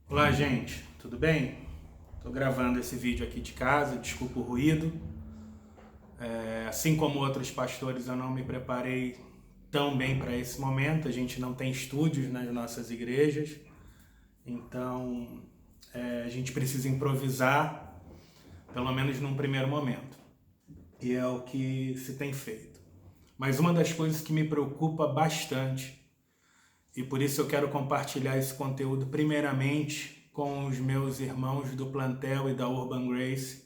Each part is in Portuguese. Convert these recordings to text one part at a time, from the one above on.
Olá, gente, tudo bem? Estou gravando esse vídeo aqui de casa, desculpa o ruído. Assim como outros pastores, eu não me preparei tão bem para esse momento. A gente não tem estúdios nas nossas igrejas, então a gente precisa improvisar, pelo menos num primeiro momento. E é o que se tem feito. Mas uma das coisas que me preocupa bastante, e por isso eu quero compartilhar esse conteúdo primeiramente com os meus irmãos do plantel e da Urban Grace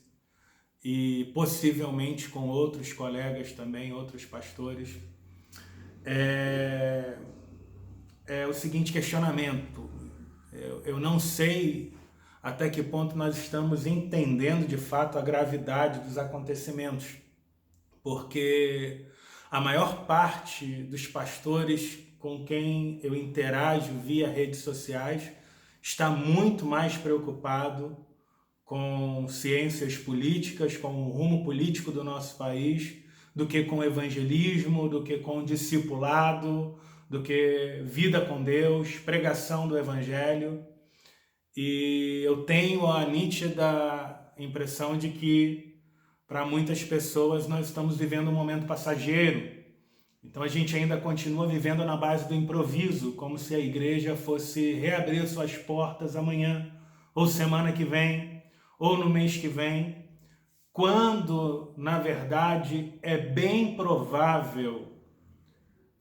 e possivelmente com outros colegas também, outros pastores, é, é o seguinte questionamento. Eu não sei até que ponto nós estamos entendendo de fato a gravidade dos acontecimentos, porque a maior parte dos pastores com quem eu interajo via redes sociais está muito mais preocupado com ciências políticas, com o rumo político do nosso país, do que com evangelismo, do que com discipulado, do que vida com Deus, pregação do evangelho. E eu tenho a nítida impressão de que, para muitas pessoas, nós estamos vivendo um momento passageiro. Então a gente ainda continua vivendo na base do improviso, como se a igreja fosse reabrir suas portas amanhã, ou semana que vem, ou no mês que vem, quando, na verdade, é bem provável,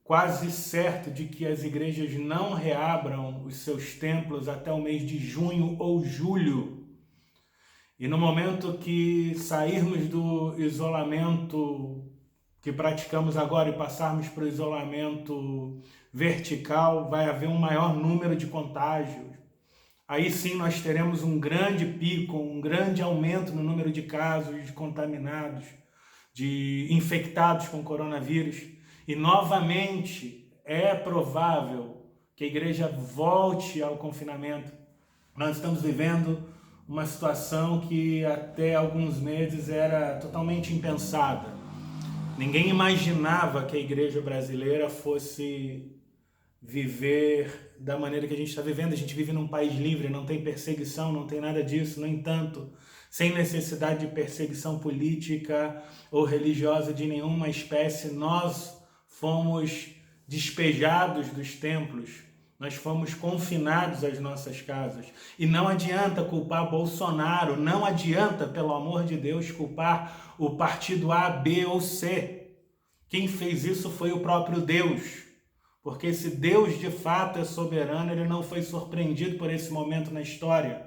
quase certo, de que as igrejas não reabram os seus templos até o mês de junho ou julho. E no momento que sairmos do isolamento que praticamos agora e passarmos para o isolamento vertical, vai haver um maior número de contágios. Aí sim nós teremos um grande pico, um grande aumento no número de casos de contaminados, de infectados com coronavírus. E novamente é provável que a igreja volte ao confinamento. Nós estamos vivendo uma situação que até alguns meses era totalmente impensada. Ninguém imaginava que a igreja brasileira fosse viver da maneira que a gente está vivendo. A gente vive num país livre, não tem perseguição, não tem nada disso. No entanto, sem necessidade de perseguição política ou religiosa de nenhuma espécie, nós fomos despejados dos templos, nós fomos confinados às nossas casas. E não adianta culpar Bolsonaro, não adianta, pelo amor de Deus, culpar o partido A, B ou C. Quem fez isso foi o próprio Deus. Porque se Deus de fato é soberano, ele não foi surpreendido por esse momento na história.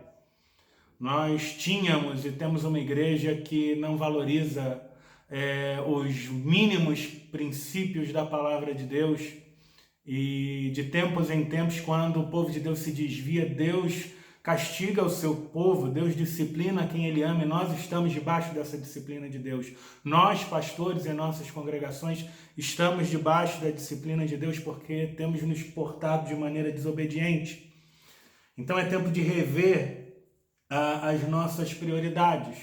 Nós tínhamos e temos uma igreja que não valoriza os mínimos princípios da palavra de Deus. E de tempos em tempos, quando o povo de Deus se desvia, Deus castiga o seu povo, Deus disciplina quem ele ama, e nós estamos debaixo dessa disciplina de Deus. Nós, pastores em nossas congregações, estamos debaixo da disciplina de Deus porque temos nos portado de maneira desobediente. Então é tempo de rever as nossas prioridades.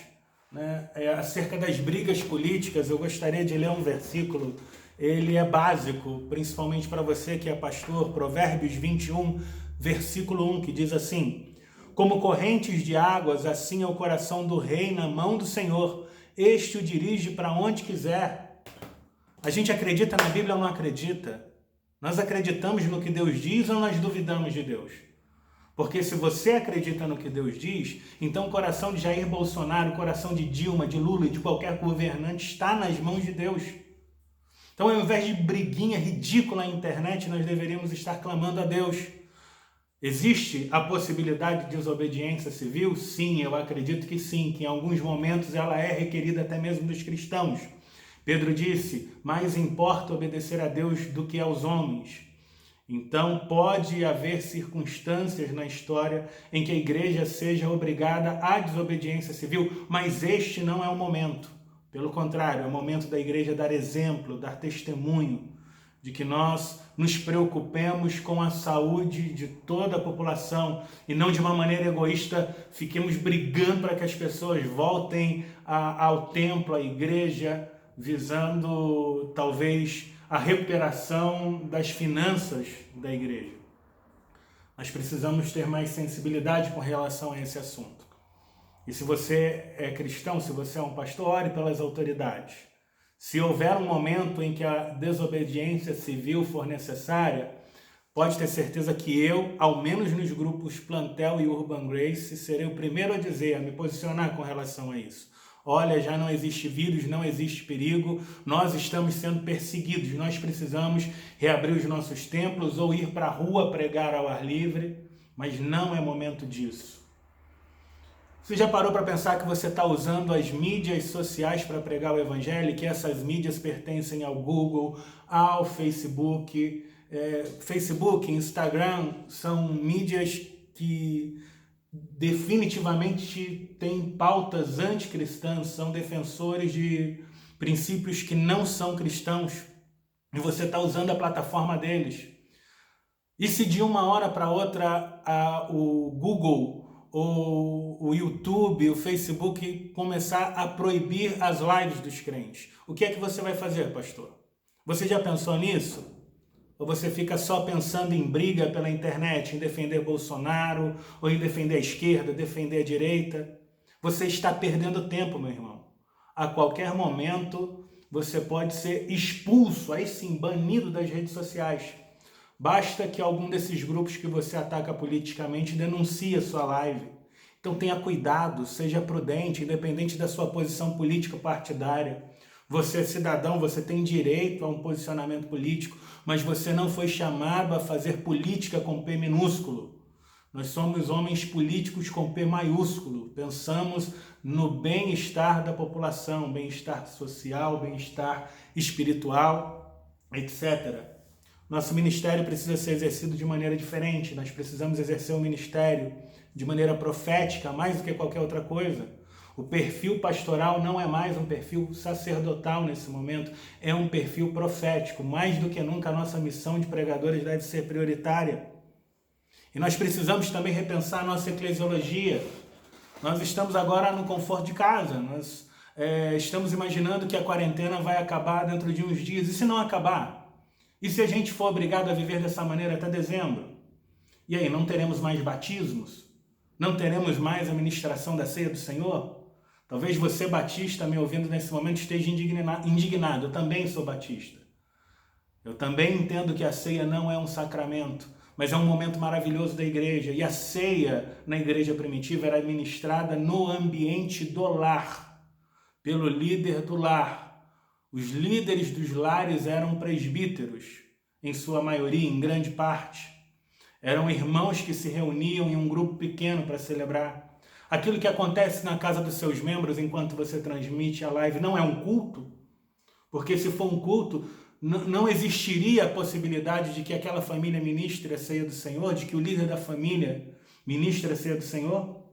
Né? Acerca das brigas políticas, eu gostaria de ler um versículo. Ele é básico, principalmente para você que é pastor, Provérbios 21, versículo 1, que diz assim: como correntes de águas, assim é o coração do rei na mão do Senhor, este o dirige para onde quiser. A gente acredita na Bíblia ou não acredita? Nós acreditamos no que Deus diz ou nós duvidamos de Deus? Porque se você acredita no que Deus diz, então o coração de Jair Bolsonaro, o coração de Dilma, de Lula e de qualquer governante está nas mãos de Deus. Então, ao invés de briguinha ridícula na internet, nós deveríamos estar clamando a Deus. Existe a possibilidade de desobediência civil? Sim, eu acredito que sim, que em alguns momentos ela é requerida até mesmo dos cristãos. Pedro disse: mais importa obedecer a Deus do que aos homens. Então, pode haver circunstâncias na história em que a igreja seja obrigada à desobediência civil, mas este não é o momento. Pelo contrário, é o momento da igreja dar exemplo, dar testemunho de que nós nos preocupemos com a saúde de toda a população e não de uma maneira egoísta fiquemos brigando para que as pessoas voltem ao templo, à igreja, visando talvez a recuperação das finanças da igreja. Nós precisamos ter mais sensibilidade com relação a esse assunto. E se você é cristão, se você é um pastor, ore pelas autoridades. Se houver um momento em que a desobediência civil for necessária, pode ter certeza que eu, ao menos nos grupos Plantel e Urban Grace, serei o primeiro a dizer, a me posicionar com relação a isso. Olha, já não existe vírus, não existe perigo, nós estamos sendo perseguidos, nós precisamos reabrir os nossos templos ou ir para a rua pregar ao ar livre, mas não é momento disso. Você já parou para pensar que você está usando as mídias sociais para pregar o evangelho, que essas mídias pertencem ao Google, ao Facebook, Facebook, Instagram, são mídias que definitivamente têm pautas anticristãs, são defensores de princípios que não são cristãos, e você está usando a plataforma deles. E se de uma hora para outra o Google, o YouTube, o Facebook começar a proibir as lives dos crentes, o que é que você vai fazer, pastor? Você já pensou nisso? Ou você fica só pensando em briga pela internet, em defender Bolsonaro, ou em defender a esquerda, defender a direita? Você está perdendo tempo, meu irmão. A qualquer momento você pode ser expulso, aí sim, banido das redes sociais. Basta que algum desses grupos que você ataca politicamente denuncie a sua live. Então tenha cuidado, seja prudente, independente da sua posição política partidária. Você é cidadão, você tem direito a um posicionamento político, mas você não foi chamado a fazer política com P minúsculo. Nós somos homens políticos com P maiúsculo. Pensamos no bem-estar da população, bem-estar social, bem-estar espiritual, etc. Nosso ministério precisa ser exercido de maneira diferente. Nós precisamos exercer o ministério de maneira profética, mais do que qualquer outra coisa. O perfil pastoral não é mais um perfil sacerdotal nesse momento, é um perfil profético. Mais do que nunca, a nossa missão de pregadores deve ser prioritária. E nós precisamos também repensar a nossa eclesiologia. Nós estamos agora no conforto de casa, nós estamos imaginando que a quarentena vai acabar dentro de uns dias. E se não acabar? E se a gente for obrigado a viver dessa maneira até dezembro? E aí, não teremos mais batismos? Não teremos mais a ministração da ceia do Senhor? Talvez você, batista, me ouvindo nesse momento, esteja indignado. Eu também sou batista. Eu também entendo que a ceia não é um sacramento, mas é um momento maravilhoso da igreja. E a ceia na igreja primitiva era ministrada no ambiente do lar, pelo líder do lar. Os líderes dos lares eram presbíteros, em sua maioria, em grande parte. Eram irmãos que se reuniam em um grupo pequeno para celebrar. Aquilo que acontece na casa dos seus membros enquanto você transmite a live não é um culto? Porque se for um culto, não existiria a possibilidade de que aquela família ministre a ceia do Senhor, de que o líder da família ministre a ceia do Senhor?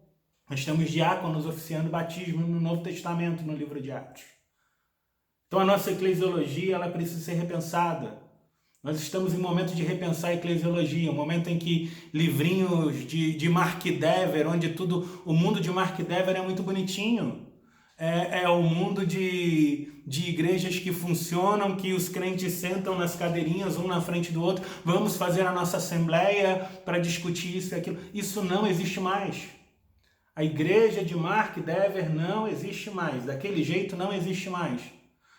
Nós temos diáconos oficiando batismo no Novo Testamento, no livro de Atos. Então a nossa eclesiologia ela precisa ser repensada. Nós estamos em um momento de repensar a eclesiologia, um momento em que livrinhos de Mark Dever, onde o mundo de Mark Dever é muito bonitinho. É o mundo de igrejas que funcionam, que os crentes sentam nas cadeirinhas, um na frente do outro, vamos fazer a nossa assembleia para discutir isso e aquilo. Isso não existe mais. A igreja de Mark Dever não existe mais, daquele jeito não existe mais.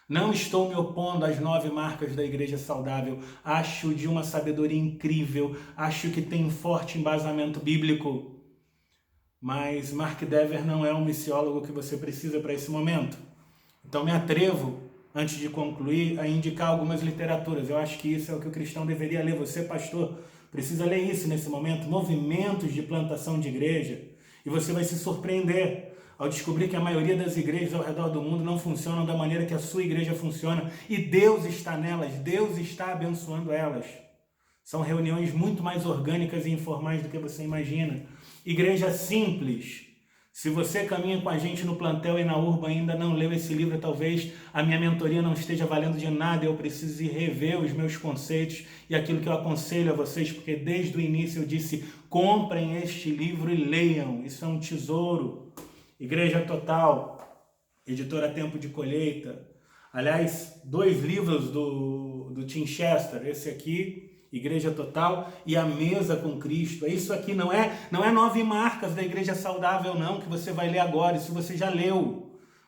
Não estou me opondo às 9 marcas da igreja saudável, acho de uma sabedoria incrível, acho que tem um forte embasamento bíblico. Mas Mark Dever não é um missiólogo que você precisa para esse momento. Então me atrevo, antes de concluir, a indicar algumas literaturas. Eu acho que isso é o que o cristão deveria ler. Você, pastor, precisa ler isso nesse momento, movimentos de plantação de igreja, e você vai se surpreender ao descobrir que a maioria das igrejas ao redor do mundo não funcionam da maneira que a sua igreja funciona, e Deus está nelas, Deus está abençoando elas. São reuniões muito mais orgânicas e informais do que você imagina. Igreja simples. Se você caminha com a gente no Plantel e na Urba ainda não leu esse livro, talvez a minha mentoria não esteja valendo de nada, eu preciso rever os meus conceitos e aquilo que eu aconselho a vocês, porque desde o início eu disse, comprem este livro e leiam, isso é um tesouro. Igreja Total, editora Tempo de Colheita. Aliás, 2 livros do Tim Chester, esse aqui Igreja total e a mesa com Cristo. É isso aqui, não é 9 marcas da igreja saudável não, que você vai ler agora, isso você já leu.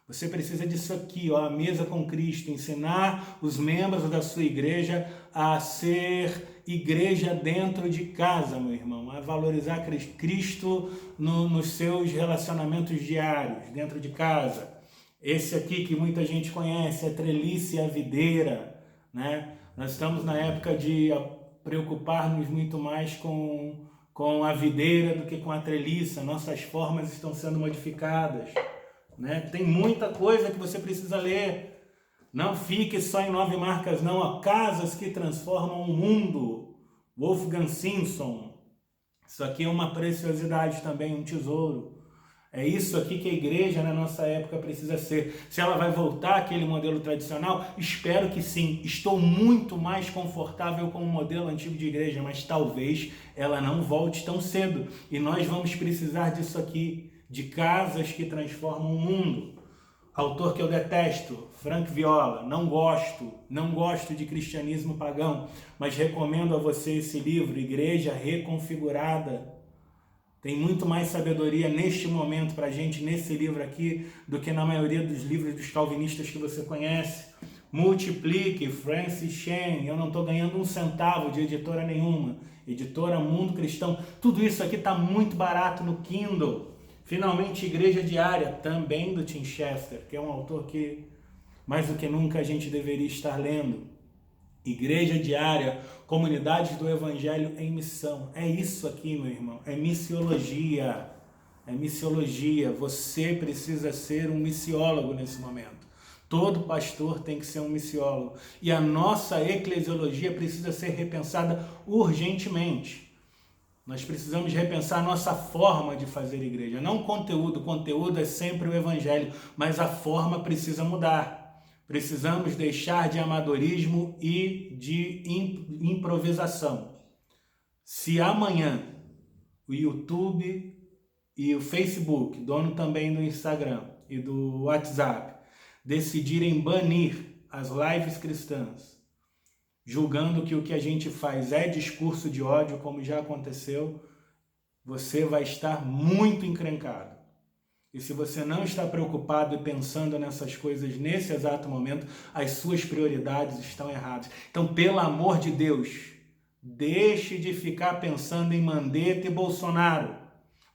Você precisa disso aqui, ó, a mesa com Cristo, ensinar os membros da sua igreja a ser igreja dentro de casa, meu irmão, a valorizar Cristo nos seus relacionamentos diários, dentro de casa. Esse aqui que muita gente conhece, a trelice e a videira, né? Nós estamos na época de preocupar-nos muito mais com a videira do que com a treliça. Nossas formas estão sendo modificadas, né? Tem muita coisa que você precisa ler. Não fique só em 9 marcas, não. Há casas que transformam o mundo. Wolfgang Simpson. Isso aqui é uma preciosidade também, um tesouro. É isso aqui que a igreja na nossa época precisa ser. Se ela vai voltar àquele modelo tradicional, espero que sim. Estou muito mais confortável com o modelo antigo de igreja, mas talvez ela não volte tão cedo. E nós vamos precisar disso aqui, de casas que transformam o mundo. Autor que eu detesto, Frank Viola, não gosto de cristianismo pagão, mas recomendo a você esse livro, Igreja Reconfigurada. Tem muito mais sabedoria neste momento para a gente, nesse livro aqui, do que na maioria dos livros dos calvinistas que você conhece. Multiplique, Francis Chan, eu não estou ganhando um centavo de editora nenhuma. Editora Mundo Cristão, tudo isso aqui está muito barato no Kindle. Finalmente, Igreja Diária, também do Tim Chester, que é um autor que mais do que nunca a gente deveria estar lendo. Igreja Diária, Comunidades do Evangelho em Missão. É isso aqui, meu irmão, é missiologia. É missiologia. Você precisa ser um missiólogo nesse momento. Todo pastor tem que ser um missiólogo. E a nossa eclesiologia precisa ser repensada urgentemente. Nós precisamos repensar a nossa forma de fazer igreja. Não o conteúdo é sempre o evangelho, mas a forma precisa mudar. Precisamos deixar de amadorismo e de improvisação. Se amanhã o YouTube e o Facebook, dono também do Instagram e do WhatsApp, decidirem banir as lives cristãs, julgando que o que a gente faz é discurso de ódio, como já aconteceu, você vai estar muito encrencado. E se você não está preocupado e pensando nessas coisas nesse exato momento, as suas prioridades estão erradas. Então, pelo amor de Deus, deixe de ficar pensando em Mandetta e Bolsonaro.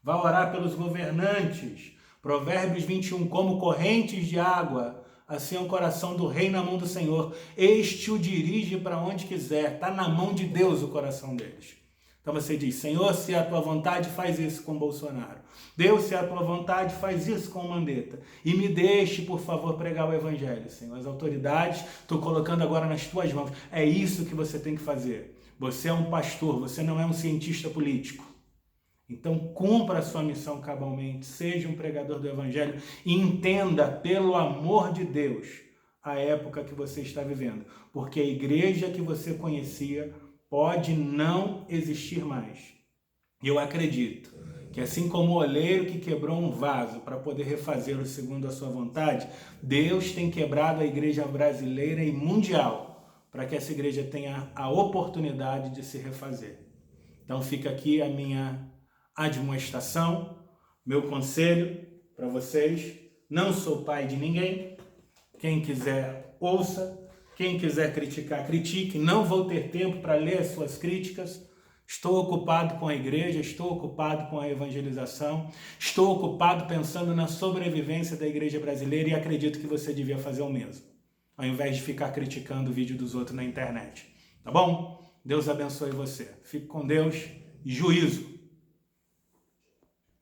Vá orar pelos governantes. Provérbios 21, como correntes de água, assim é o coração do rei na mão do Senhor. Este o dirige para onde quiser. Está na mão de Deus o coração deles. Então você diz, Senhor, se é a tua vontade, faz isso com Bolsonaro. Deus, se é a tua vontade, faz isso com Mandetta. E me deixe, por favor, pregar o evangelho, Senhor. As autoridades, estou colocando agora nas tuas mãos. É isso que você tem que fazer. Você é um pastor, você não é um cientista político. Então cumpra a sua missão cabalmente, seja um pregador do evangelho e entenda, pelo amor de Deus, a época que você está vivendo. Porque a igreja que você conhecia pode não existir mais. E eu acredito que assim como o oleiro que quebrou um vaso para poder refazê-lo segundo a sua vontade, Deus tem quebrado a igreja brasileira e mundial para que essa igreja tenha a oportunidade de se refazer. Então fica aqui a minha admoestação, meu conselho para vocês. Não sou pai de ninguém. Quem quiser, ouça. Quem quiser criticar, critique. Não vou ter tempo para ler as suas críticas. Estou ocupado com a igreja, estou ocupado com a evangelização, estou ocupado pensando na sobrevivência da igreja brasileira e acredito que você devia fazer o mesmo, ao invés de ficar criticando o vídeo dos outros na internet. Tá bom? Deus abençoe você. Fique com Deus e juízo.